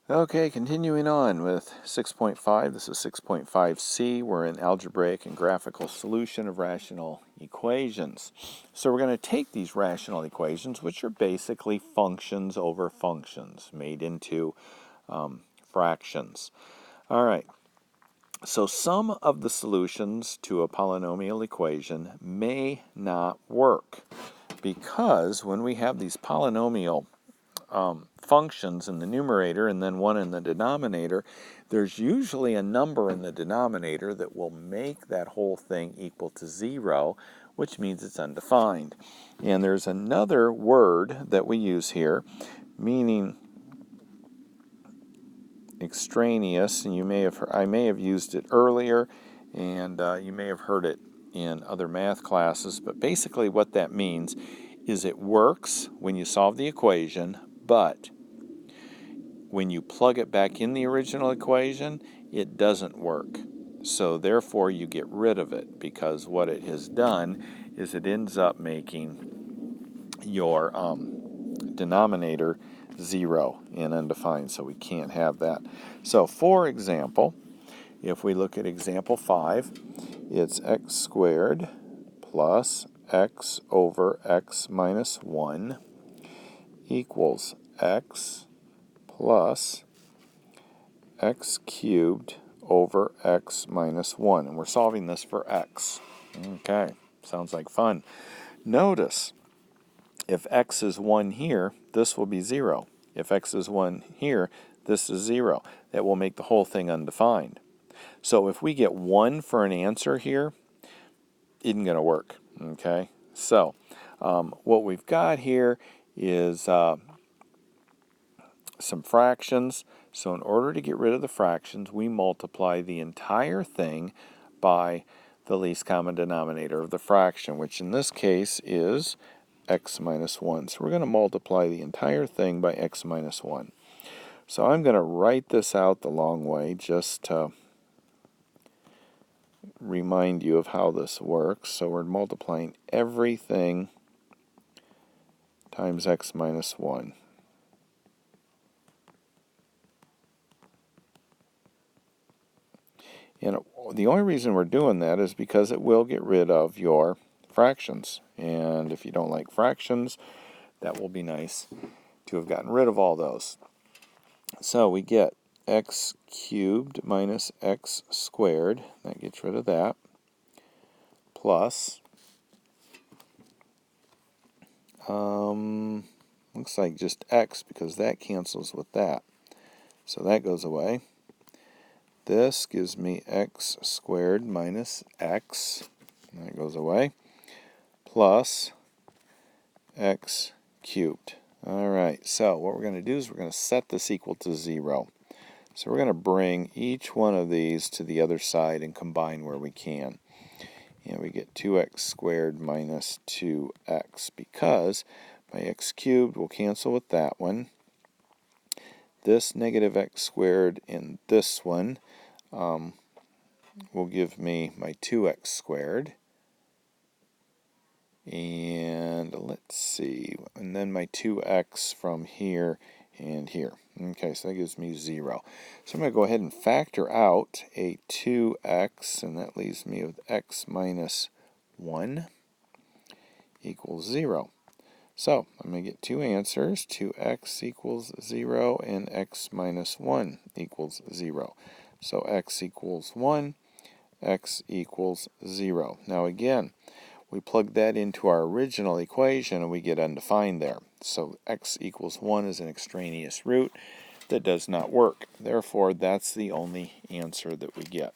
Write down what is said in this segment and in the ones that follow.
Okay, continuing on with 6.5. This is 6.5c. We're in algebraic and graphical solution of rational equations. So we're going to take these rational equations, which are basically functions over functions, made into fractions. All right. So some of the solutions to a polynomial equation may not work because when we have these polynomial functions in the numerator and then one in the denominator, there's usually a number in the denominator that will make that whole thing equal to 0, which means it's undefined. And there's another word that we use here, meaning extraneous, and I may have used it earlier, and you may have heard it in other math classes, but basically what that means is it works when you solve the equation, but when you plug it back in the original equation, it doesn't work. So therefore you get rid of it, because what it has done is it ends up making your denominator 0 and undefined, so we can't have that. So for example, if we look at example 5, it's x squared plus x over x minus 1 equals x plus x cubed over x minus 1. And we're solving this for x. Okay, sounds like fun. Notice, if x is 1 here, this will be 0. If x is 1 here, this is 0. That will make the whole thing undefined. So if we get 1 for an answer here, it isn't going to work. Okay, so what we've got here is some fractions. So in order to get rid of the fractions, we multiply the entire thing by the least common denominator of the fraction, which in this case is x minus 1. So we're going to multiply the entire thing by x minus 1. So I'm going to write this out the long way just to remind you of how this works. So we're multiplying everything times x minus 1. And the only reason we're doing that is because it will get rid of your fractions. And if you don't like fractions, that will be nice to have gotten rid of all those. So we get x cubed minus x squared. That gets rid of that. Plus, looks like just x because that cancels with that. So that goes away. This gives me x squared minus x. That goes away. Plus x cubed. All right, so what we're going to do is we're going to set this equal to 0. So we're going to bring each one of these to the other side and combine where we can. And we get 2x squared minus 2x because my x cubed will cancel with that one. This negative x squared in this one will give me my 2x squared. And let's see, and then my 2x from here and here. Okay, so that gives me 0. So I'm going to go ahead and factor out a 2x, and that leaves me with x minus 1 equals 0. So I'm going to get two answers, 2x equals 0 and x minus 1 equals 0. So x equals 1, x equals 0. Now again, we plug that into our original equation and we get undefined there. So x equals 1 is an extraneous root that does not work. Therefore, that's the only answer that we get.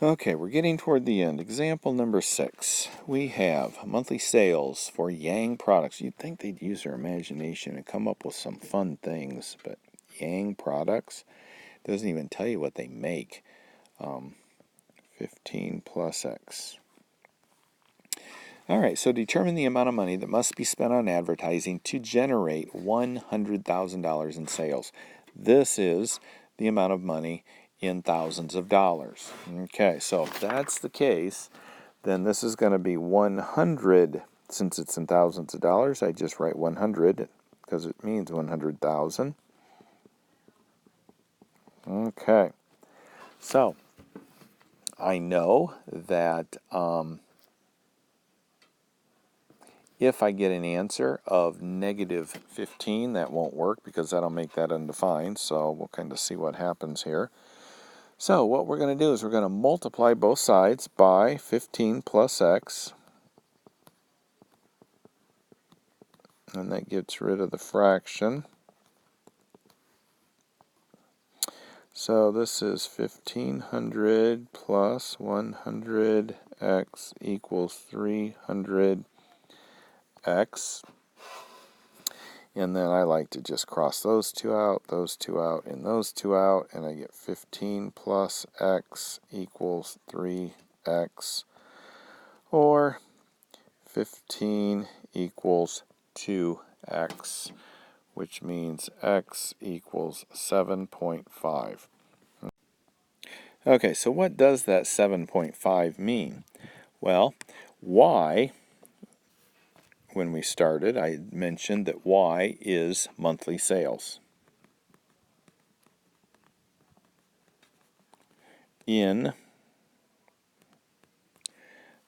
Okay, we're getting toward the end. Example number 6. We have monthly sales for Yang products. You'd think they'd use their imagination and come up with some fun things, but Yang products doesn't even tell you what they make. 15 plus x. All right, so determine the amount of money that must be spent on advertising to generate $100,000 in sales. This is the amount of money in thousands of dollars. Okay, so if that's the case, then this is going to be 100. Since it's in thousands of dollars, I just write 100 because it means 100,000. Okay, so I know that if I get an answer of negative 15, that won't work because that'll make that undefined. So we'll kind of see what happens here. So what we're going to do is we're going to multiply both sides by 15 plus x. And that gets rid of the fraction. So this is 1500 plus 100x equals 300x. And then I like to just cross those two out, and those two out, and I get 15 plus x equals 3x, or 15 equals 2x, which means x equals 7.5. Okay, so what does that 7.5 mean? Well, y, when we started, I mentioned that y is monthly sales in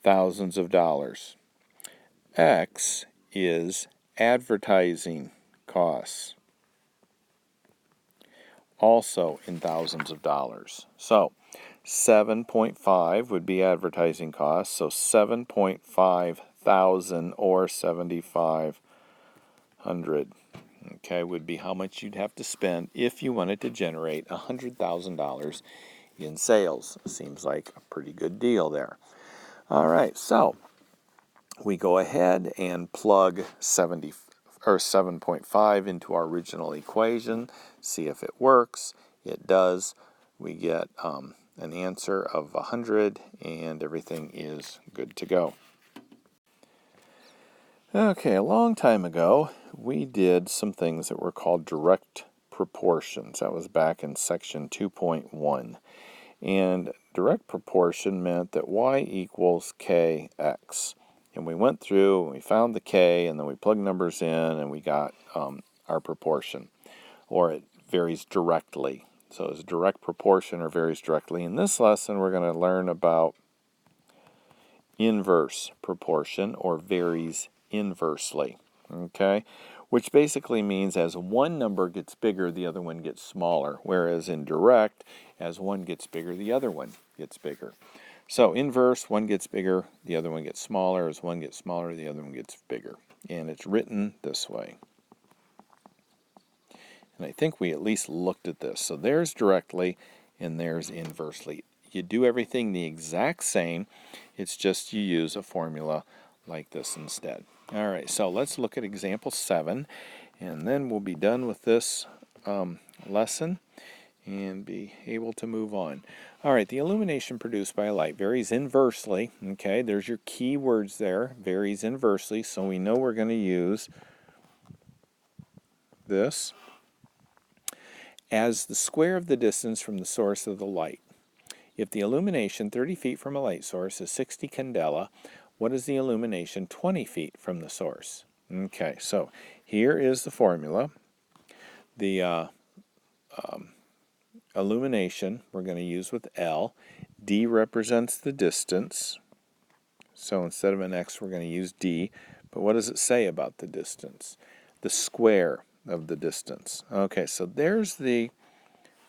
thousands of dollars. X is advertising costs, also in thousands of dollars. So 7.5 would be advertising costs, so 7.5 thousand or 7,500, okay, would be how much you'd have to spend if you wanted to generate $100,000 in sales. Seems like a pretty good deal there. All right, so we go ahead and plug 7.5 into our original equation, see if it works. It does. We get an answer of 100, and everything is good to go. Okay, a long time ago, we did some things that were called direct proportions. That was back in section 2.1. And direct proportion meant that y equals kx. And we went through and we found the k, and then we plugged numbers in, and we got our proportion. Or it varies directly. So it's direct proportion or varies directly. In this lesson, we're going to learn about inverse proportion or varies inversely. Okay? Which basically means as one number gets bigger, the other one gets smaller. Whereas in direct, as one gets bigger, the other one gets bigger. So inverse, one gets bigger, the other one gets smaller. As one gets smaller, the other one gets bigger. And it's written this way. And I think we at least looked at this. So there's directly and there's inversely. You do everything the exact same. It's just you use a formula like this instead. All right, so let's look at example 7, and then we'll be done with this lesson and be able to move on. All right, the illumination produced by a light varies inversely. Okay, there's your key words there, varies inversely, so we know we're going to use this as the square of the distance from the source of the light. If the illumination 30 feet from a light source is 60 candela, what is the illumination 20 feet from the source? Okay, so here is the formula. The illumination we're going to use with L. D represents the distance. So instead of an X, we're going to use D. But what does it say about the distance? The square of the distance. Okay, so there's the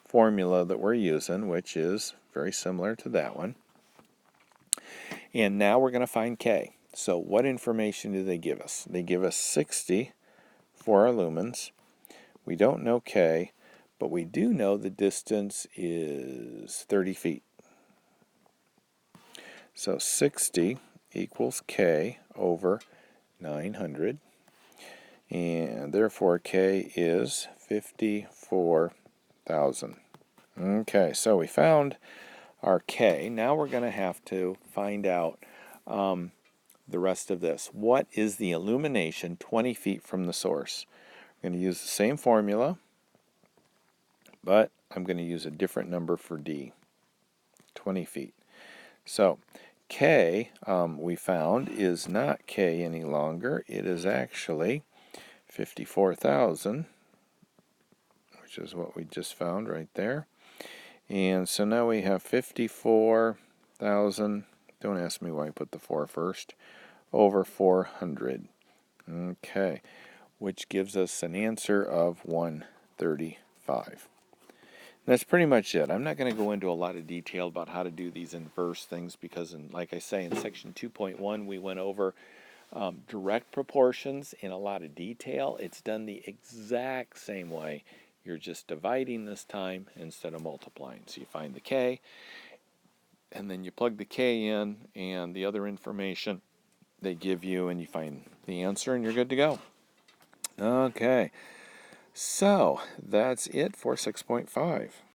formula that we're using, which is very similar to that one. And now we're going to find K. So what information do they give us? They give us 60 for our lumens. We don't know K, but we do know the distance is 30 feet. So 60 equals K over 900. And therefore K is 54,000. Okay, so we found our K. Now we're going to have to find out the rest of this. What is the illumination 20 feet from the source? I'm going to use the same formula, but I'm going to use a different number for D, 20 feet. So K, we found, is not K any longer. It is actually 54,000, which is what we just found right there. And so now we have 54,000, don't ask me why I put the 4 first, over 400. Okay, which gives us an answer of 135. That's pretty much it. I'm not going to go into a lot of detail about how to do these inverse things because, like I say, in section 2.1 we went over direct proportions in a lot of detail. It's done the exact same way. You're just dividing this time instead of multiplying. So you find the k, and then you plug the k in and the other information they give you, and you find the answer, and you're good to go. Okay, so that's it for 6.5.